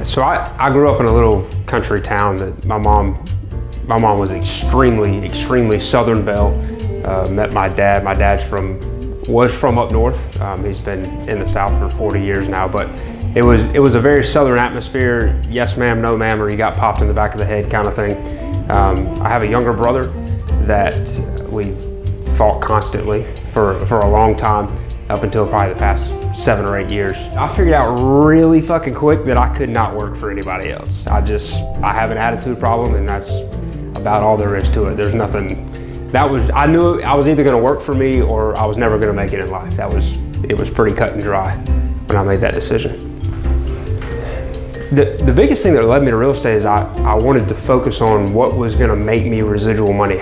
So I grew up in a little country town that my mom was extremely Southern belle. Met my dad. My dad's was from up north. He's been in the South for 40 years now, but it was a very Southern atmosphere. Yes ma'am, no ma'am, or you got popped in the back of the head kind of thing. I have a younger brother that we fought constantly for a long time, up until probably the past 7 or 8 years. I figured out really fucking quick that I could not work for anybody else. I have an attitude problem, and that's about all there is to it. There's nothing, I knew I was either gonna work for me or I was never gonna make it in life. It was pretty cut and dry when I made that decision. The biggest thing that led me to real estate is I wanted to focus on what was gonna make me residual money.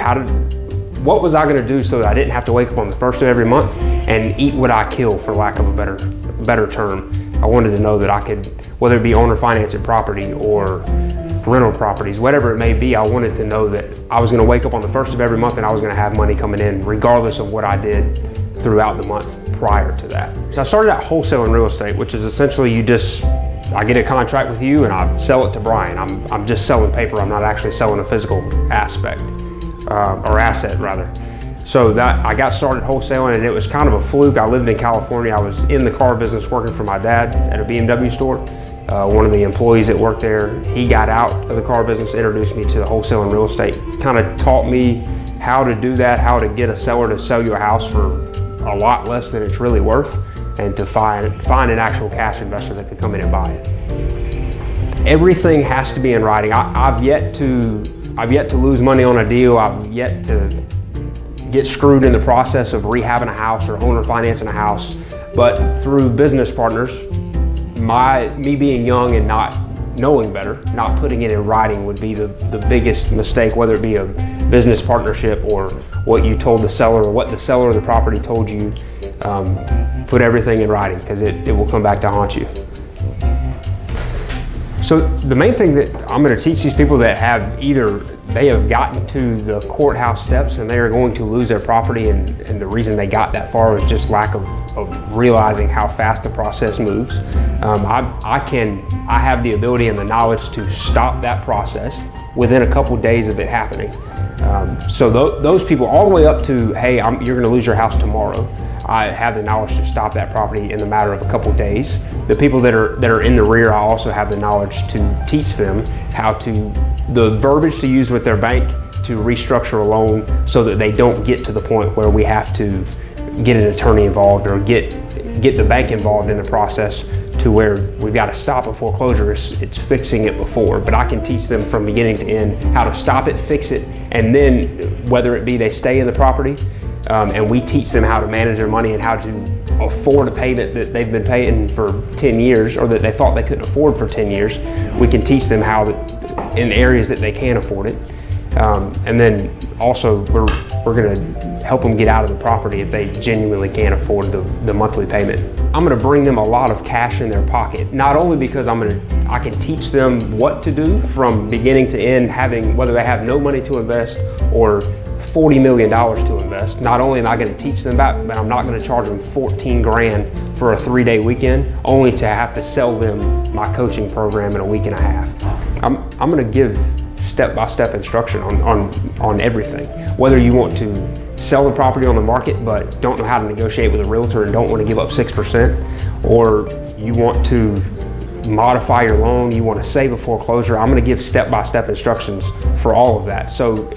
What was I gonna do so that I didn't have to wake up on the first of every month and eat what I kill, for lack of a better term. I wanted to know that I could, whether it be owner financed property or rental properties, whatever it may be, I wanted to know that I was gonna wake up on the first of every month and I was gonna have money coming in regardless of what I did throughout the month prior to that. So I started out wholesaling real estate, which is essentially I get a contract with you and I sell it to Brian. I'm just selling paper. I'm not actually selling a physical aspect, or asset rather. So I got started wholesaling, and it was kind of a fluke. I lived in California. I was in the car business working for my dad at a BMW store. One of the employees that worked there, he got out of the car business, introduced me to the wholesaling real estate, kind of taught me how to do that, how to get a seller to sell you a house for a lot less than it's really worth, and to find an actual cash investor that could come in and buy it. Everything has to be in writing. I've yet to lose money on a deal. I've yet to get screwed in the process of rehabbing a house or owner financing a house. But through business partners, me being young and not knowing better, not putting it in writing would be the biggest mistake, whether it be a business partnership or what you told the seller or what the seller of the property told you. Put everything in writing, because it will come back to haunt you. So the main thing that I'm going to teach these people that they have gotten to the courthouse steps and they are going to lose their property, and the reason they got that far was just lack of realizing how fast the process moves. I have the ability and the knowledge to stop that process within a couple days of it happening. So those people all the way up to, hey, you're going to lose your house tomorrow. I have the knowledge to stop that property in the matter of a couple days. The people that are in the rear, I also have the knowledge to teach them the verbiage to use with their bank to restructure a loan so that they don't get to the point where we have to get an attorney involved or get the bank involved in the process to where we've got to stop a foreclosure. It's fixing it before, but I can teach them from beginning to end how to stop it, fix it, and then whether it be they stay in the property, and we teach them how to manage their money and how to afford a payment that they've been paying for 10 years or that they thought they couldn't afford for 10 years. We can teach them how in areas that they can afford it. And then also we're going to help them get out of the property if they genuinely can't afford the monthly payment. I'm going to bring them a lot of cash in their pocket, not only because I can teach them what to do from beginning to end, whether they have no money to invest or $40 million to invest. Not only am I going to teach them that, but I'm not going to charge them 14 grand for a 3-day weekend, only to have to sell them my coaching program in a week and a half. I'm going to give step-by-step instruction on everything. Whether you want to sell the property on the market but don't know how to negotiate with a realtor and don't want to give up 6%, or you want to modify your loan, you want to save a foreclosure, I'm going to give step-by-step instructions for all of that. So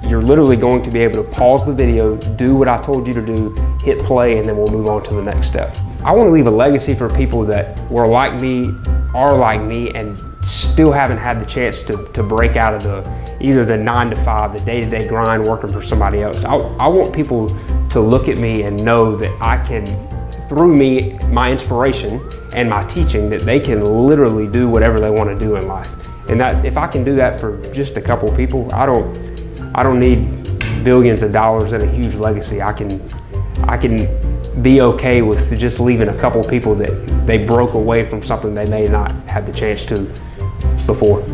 you're literally going to be able to pause the video, do what I told you to do, hit play, and then we'll move on to the next step. I want to leave a legacy for people that were like me, are like me, and still haven't had the chance to break out of either the 9-to-5, the day-to-day grind working for somebody else. I want people to look at me and know that I can, through me, my inspiration and my teaching, that they can literally do whatever they want to do in life. And that if I can do that for just a couple people, I don't need billions of dollars and a huge legacy. I can be okay with just leaving a couple people that they broke away from something they may not have the chance to before.